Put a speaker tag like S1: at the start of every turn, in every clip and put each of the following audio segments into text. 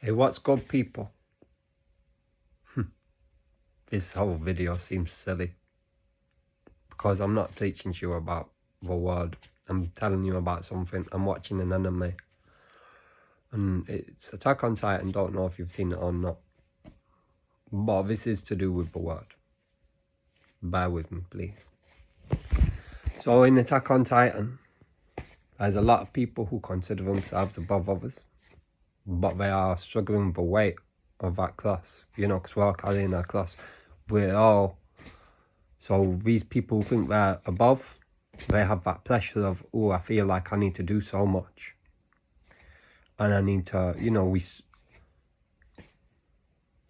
S1: Hey, what's good, people? This whole video seems silly because I'm not teaching you about the word. I'm telling you about something. I'm watching an anime and it's Attack on Titan. Don't know if you've seen it or not, but this is to do with the word. Bear with me, please. So in Attack on Titan, there's a lot of people who consider themselves above others, but they are struggling with the weight of that class, because we're all carrying our class. So these people think they're above, they have that pressure of, oh, I feel like I need to do so much. And I need to,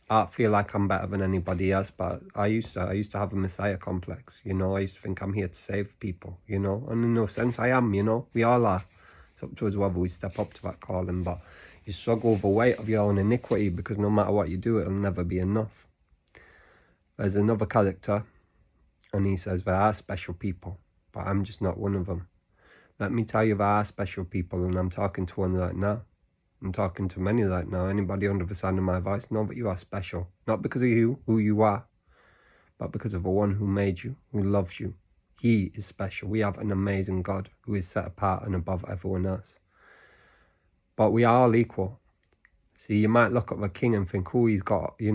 S1: I feel like I'm better than anybody else, but I used to have a messiah complex, I used to think I'm here to save people, and in no sense I am, we all are. It's up to us whether we step up to that calling, but you struggle with the weight of your own iniquity because no matter what you do, it'll never be enough. There's another character, and he says there are special people, but I'm just not one of them. Let me tell you, there are special people, and I'm talking to one right now. I'm talking to many right now. Anybody under the sound of my voice, know that you are special. Not because of you, who you are, but because of the one who made you, who loves you. He is special. We have an amazing God who is set apart and above everyone else. But we are all equal. See, you might look at the king and think, oh, he's got, he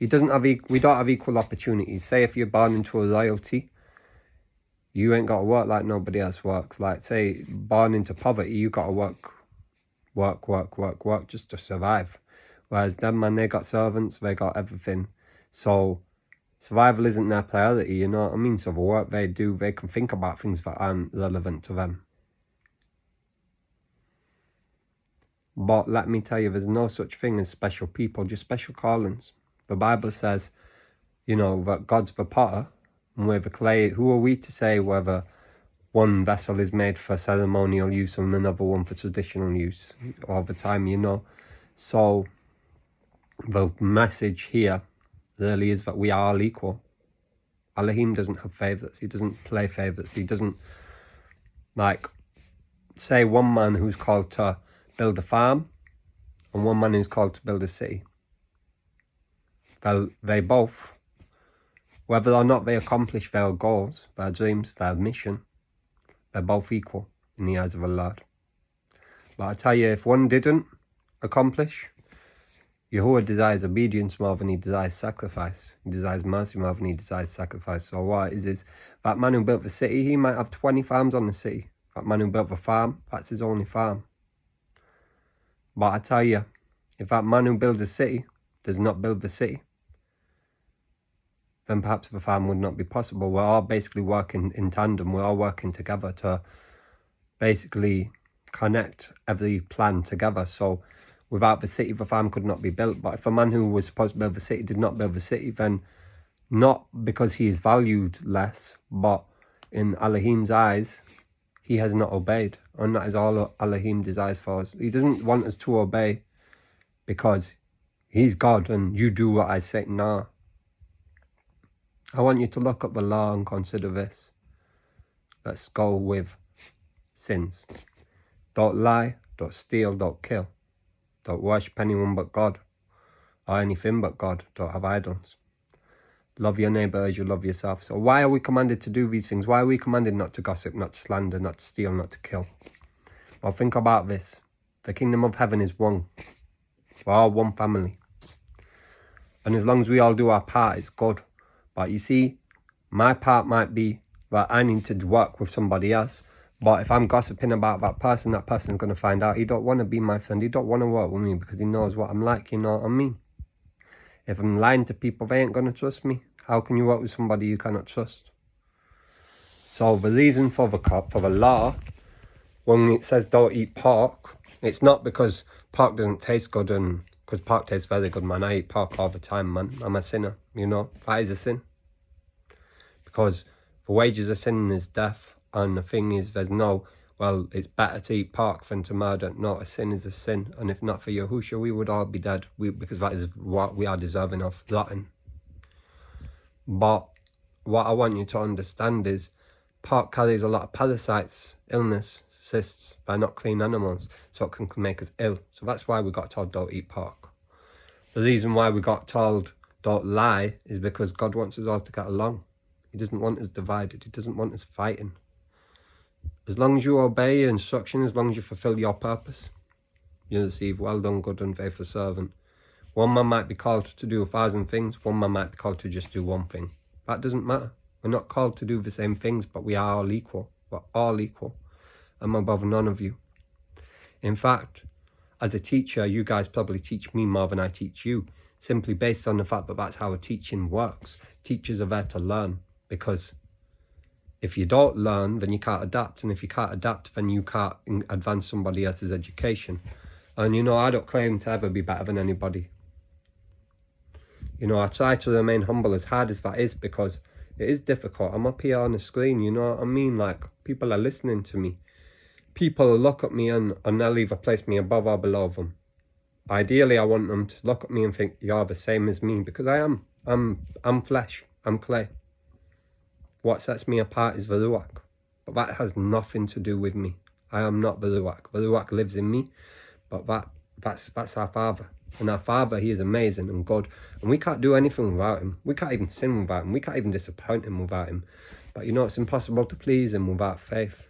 S1: doesn't have, we don't have equal opportunities. Say if you're born into a royalty, you ain't got to work like nobody else works. Like, say, born into poverty, you got to work just to survive. Whereas them, man, they got servants, they got everything. So survival isn't their priority, you know what I mean? So the work they do, they can think about things that aren't relevant to them. But let me tell you, there's no such thing as special people, just special callings. The Bible says, that God's the potter and we're the clay. Who are we to say whether one vessel is made for ceremonial use and another one for traditional use all the time, So the message here really is that we are all equal. Alohim doesn't have favourites. He doesn't play favourites. He doesn't, say one man who's called to build a farm and one man who's called to build a city. They both, whether or not they accomplish their goals, their dreams, their mission, they're both equal in the eyes of the Lord. But I tell you, if one didn't accomplish, Yahuwah desires obedience more than he desires sacrifice. He desires mercy more than he desires sacrifice. So what it is that man who built the city, he might have 20 farms on the city. That man who built the farm, that's his only farm. But I tell you, if that man who builds a city does not build the city, then perhaps the farm would not be possible. We're all basically working in tandem. We're all working together to basically connect every plan together. So without the city, the farm could not be built. But if a man who was supposed to build the city did not build the city, then not because he is valued less, but in Elohim's eyes, he has not obeyed. And that is all Alohim desires for us. He doesn't want us to obey because he's God and you do what I say. No. I want you to look at the law and consider this. Let's go with sins. Don't lie, don't steal, don't kill. Don't worship anyone but God or anything but God. Don't have idols. Love your neighbour as you love yourself. So why are we commanded to do these things? Why are we commanded not to gossip, not to slander, not to steal, not to kill? Well, think about this. The kingdom of heaven is one. We're all one family. And as long as we all do our part, it's good. But you see, my part might be that I need to work with somebody else. But if I'm gossiping about that person's going to find out he don't want to be my friend. He don't want to work with me because he knows what I'm like, you know what I mean? If I'm lying to people, they ain't going to trust me. How can you work with somebody you cannot trust? So the reason for the law, when it says don't eat pork, it's not because pork doesn't taste good and because pork tastes very good, man. I eat pork all the time, man. I'm a sinner, That is a sin. Because the wages of sin is death. And the thing is, it's better to eat pork than to murder. No, a sin is a sin. And if not for Yahushua, we would all be dead. Because that is what we are deserving of, rotten. But what I want you to understand is pork carries a lot of parasites, illness, cysts. They're not clean animals. So it can make us ill. So that's why we got told don't eat pork. The reason why we got told don't lie is because God wants us all to get along. He doesn't want us divided. He doesn't want us fighting. As long as you obey your instruction, as long as you fulfill your purpose, you'll receive well done, good and faithful servant. One man might be called to do 1,000 things. One man might be called to just do one thing. That doesn't matter. We're not called to do the same things, but we are all equal. We're all equal. I'm above none of you. In fact, as a teacher, you guys probably teach me more than I teach you, simply based on the fact that that's how a teaching works. Teachers are there to learn, because if you don't learn, then you can't adapt. And if you can't adapt, then you can't advance somebody else's education. And, you know, I don't claim to ever be better than anybody. You know, I try to remain humble, as hard as that is, because it is difficult. I'm up here on the screen, you know what I mean? Like, people are listening to me. People look at me and they'll either place me above or below them. Ideally, I want them to look at me and think, you're the same as me, because I am. I'm flesh. I'm clay. What sets me apart is the Ruach. But that has nothing to do with me. I am not the Ruach. The Ruach lives in me, but that's our Father. And our Father, he is amazing and good. And we can't do anything without him. We can't even sin without him. We can't even disappoint him without him. But you know, it's impossible to please him without faith.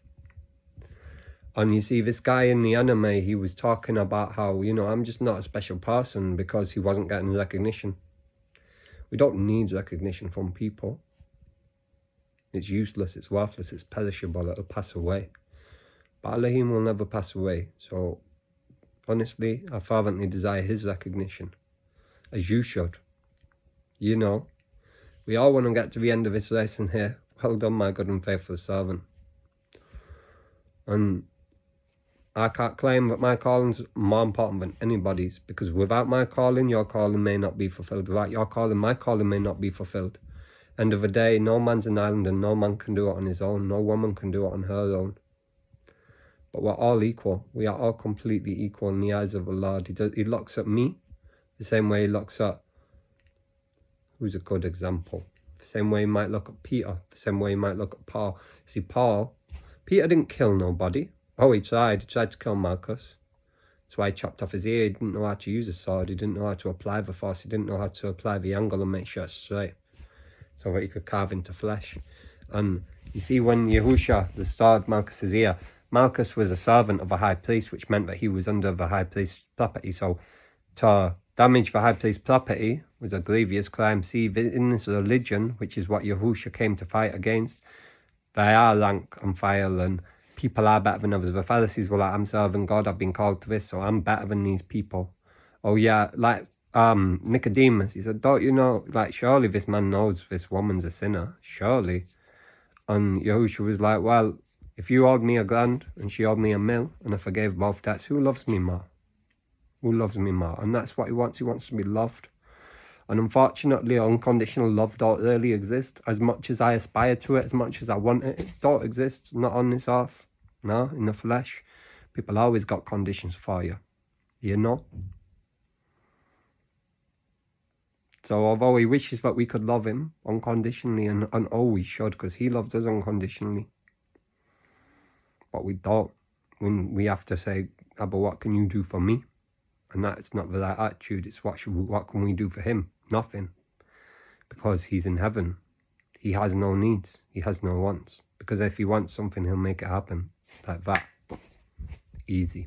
S1: And you see, this guy in the anime, he was talking about how, you know, I'm just not a special person because he wasn't getting recognition. We don't need recognition from people. It's useless, it's worthless, it's perishable, it'll pass away. But Alohim will never pass away. So, honestly, I fervently desire his recognition, as you should. You know, we all want to get to the end of this lesson here. Well done, my good and faithful servant. And I can't claim that my calling's more important than anybody's, because without my calling, your calling may not be fulfilled. Without your calling, my calling may not be fulfilled. End of the day, no man's an island and no man can do it on his own. No woman can do it on her own. But we're all equal. We are all completely equal in the eyes of the Lord. He looks at me the same way he looks at, who's a good example? The same way he might look at Peter. The same way he might look at Paul. See, Peter didn't kill nobody. Oh, he tried. He tried to kill Malchus. That's why he chopped off his ear. He didn't know how to use a sword. He didn't know how to apply the force. He didn't know how to apply the angle and make sure it's straight, so that he could carve into flesh. And you see, when Yahusha restored Malchus's ear, Malchus was a servant of a high priest, which meant that he was under the high priest's property. So to damage the high priest's property was a grievous crime. See, in this religion, which is what Yahusha came to fight against, they are rank and file, and people are better than others. The Pharisees were like, I'm serving God, I've been called to this, so I'm better than these people. Oh yeah, like Nicodemus, he said, don't you know, like, surely this man knows this woman's a sinner, surely. And Yahushua was like, well, if you owed me $1,000 and she owed me $1,000,000 and I forgave both debts, who loves me more? Who loves me more? And that's what he wants to be loved. And unfortunately, unconditional love don't really exist. As much as I aspire to it, as much as I want it, it don't exist. Not on this earth. No, in the flesh. People always got conditions for you. You know? So although he wishes that we could love him unconditionally, and we should, because he loves us unconditionally. But we don't. When we have to say, but what can you do for me? And that's not the right attitude. It's what can we do for him? Nothing. Because he's in heaven. He has no needs. He has no wants. Because if he wants something, he'll make it happen. Like that. Easy.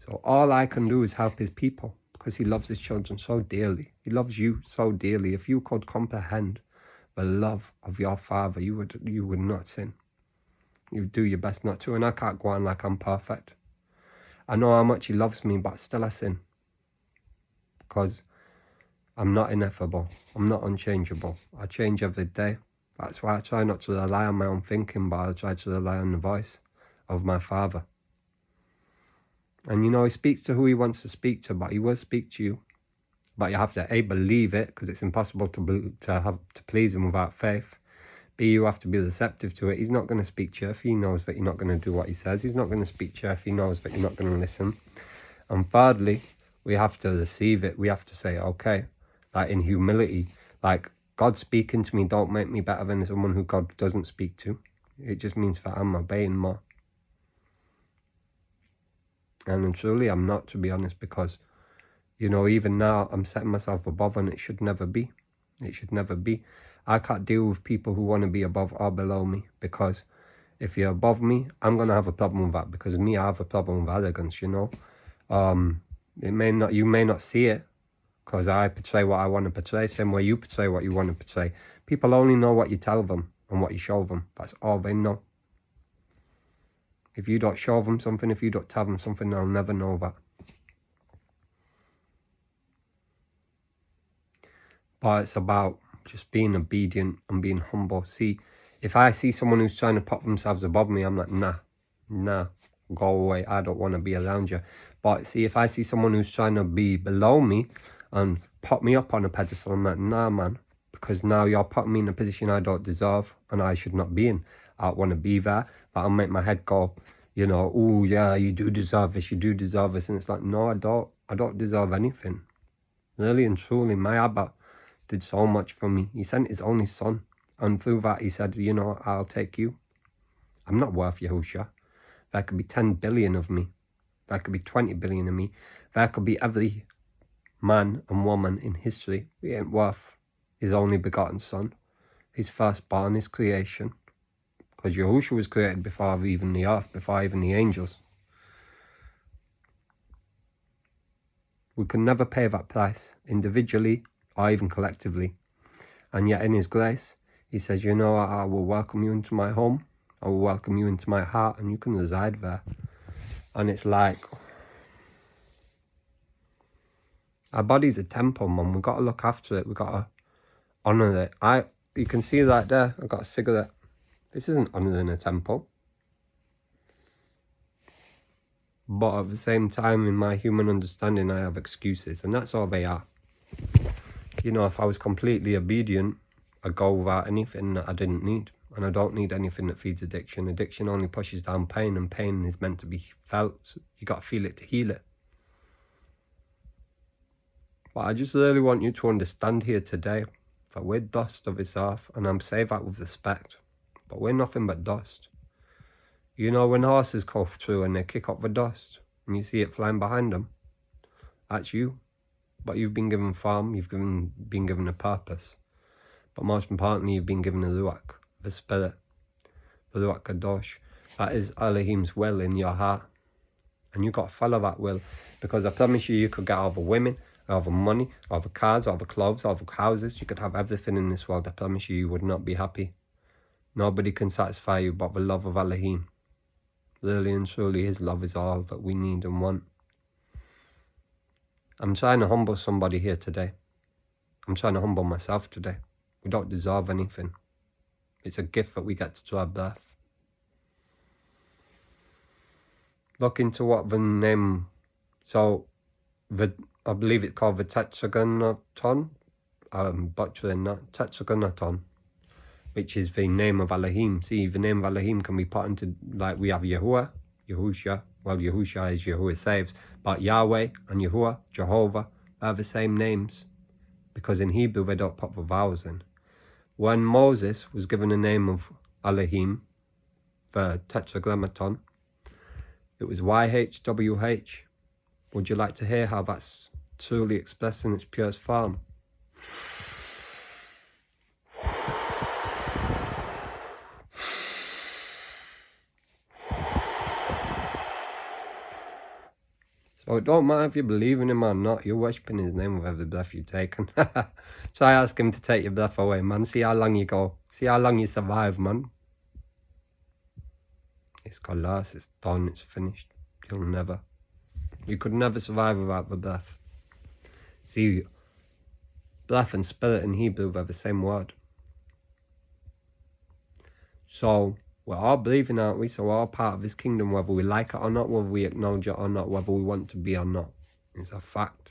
S1: So all I can do is help his people. Because he loves his children so dearly. He loves you so dearly. If you could comprehend the love of your Father, you would not sin. You would do your best not to. And I can't go on like I'm perfect. I know how much he loves me, but still I sin. Because I'm not ineffable. I'm not unchangeable. I change every day. That's why I try not to rely on my own thinking, but I try to rely on the voice of my Father. And you know, he speaks to who he wants to speak to, but he will speak to you. But you have to A, believe it, because it's impossible to please him without faith. B, you have to be receptive to it. He's not going to speak to you if he knows that you're not going to do what he says. He's not going to speak to you if he knows that you're not going to listen. And thirdly, we have to receive it. We have to say, okay, like in humility, like, God speaking to me don't make me better than someone who God doesn't speak to. It just means that I'm obeying more. And truly I'm not, to be honest, because You know, even now, I'm setting myself above, and it should never be. It should never be. I can't deal with people who want to be above or below me, because if you're above me, I'm going to have a problem with that, because me, I have a problem with arrogance, you know. You may not see it, because I portray what I want to portray, same way you portray what you want to portray. People only know what you tell them and what you show them. That's all they know. If you don't show them something, if you don't tell them something, they'll never know that. But it's about just being obedient and being humble. See, if I see someone who's trying to put themselves above me, I'm like, nah, go away. I don't want to be around you. But see, if I see someone who's trying to be below me and put me up on a pedestal, I'm like, nah, man, because now you're putting me in a position I don't deserve and I should not be in. I don't want to be there. That'll make my head go, you know, oh, yeah, you do deserve this, you do deserve this. And it's like, no, I don't deserve anything. Really and truly, my Abba did so much for me. He sent his only son. And through that, he said, you know, I'll take you. I'm not worth Yahusha. There could be 10 billion of me. There could be 20 billion of me. There could be every man and woman in history. He ain't worth his only begotten son. His firstborn, his creation. Because Yahusha was created before even the earth, before even the angels. We can never pay that price, individually or even collectively. And yet in his grace, he says, you know, I will welcome you into my home. I will welcome you into my heart, and you can reside there. And it's like, our body's a temple, man. We've got to look after it. We've got to honour it. You can see right there, I've got a cigarette. This isn't honouring a temple. But at the same time, in my human understanding, I have excuses, and that's all they are. You know, if I was completely obedient, I'd go without anything that I didn't need. And I don't need anything that feeds addiction. Addiction only pushes down pain, and pain is meant to be felt. So you got to feel it to heal it. But I just really want you to understand here today that we're dust of this earth, and I'm saying that with respect. But we're nothing but dust. You know, when horses go through and they kick up the dust, and you see it flying behind them, that's you. But you've been given form, you've been given a purpose. But most importantly, you've been given a ruach, the spirit, the ruach kadosh. That is Elohim's will in your heart. And you've got to follow that will. Because I promise you, you could get all the women, all the money, all the cars, all the clothes, all the houses. You could have everything in this world. I promise you, you would not be happy. Nobody can satisfy you but the love of Alohim. Really and truly, his love is all that we need and want. I'm trying to humble somebody here today. I'm trying to humble myself today. We don't deserve anything. It's a gift that we get to our birth. Look into what the name, I believe it's called the Tetragrammaton. I'm butchering that. Tetragrammaton, which is the name of Alohim. See, the name of Alohim can be put into, like we have Yahuwah, Yahusha. Well, Yahusha is Yahuwah saves. But Yahweh and Yahuwah, Jehovah, are the same names. Because in Hebrew, they don't put the vowels in. When Moses was given the name of Alohim, the Tetragrammaton, it was YHWH. Would you like to hear how that's truly expressed in its purest form? So it don't matter if you believe in him or not, you're worshipping his name with every breath you take. So I ask him to take your breath away, man. See how long you go. See how long you survive, man. It's collapsed, it's done, it's finished. You could never survive without the breath. See, breath and spirit in Hebrew are the same word. So we're all breathing, aren't we? So we're all part of his kingdom, whether we like it or not, whether we acknowledge it or not, whether we want to be or not. It's a fact.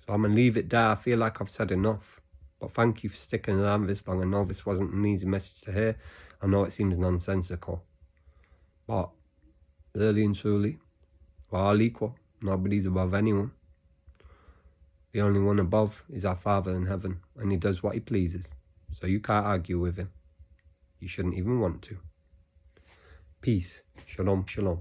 S1: So I'm going to leave it there. I feel like I've said enough. But thank you for sticking around this long. I know this wasn't an easy message to hear. I know it seems nonsensical. But really and truly, we're all equal. Nobody's above anyone. The only one above is our Father in heaven. And he does what he pleases. So you can't argue with him. You shouldn't even want to. Peace. Shalom, shalom.